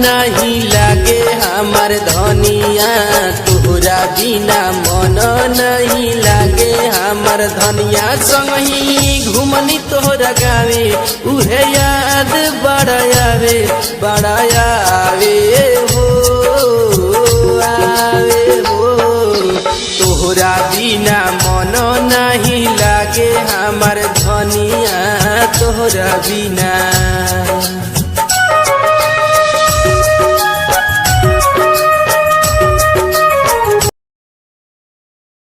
नहीं लागे हमार धनिया, तोहरा बिना मन नहीं लागे हमार धनिया। संगही घुमनी तोहरा गावे उहे याद बड़ा आवे हो आवे हो। तोहरा बिना मन नहीं लागे हमार धनिया, तोहरा बिना।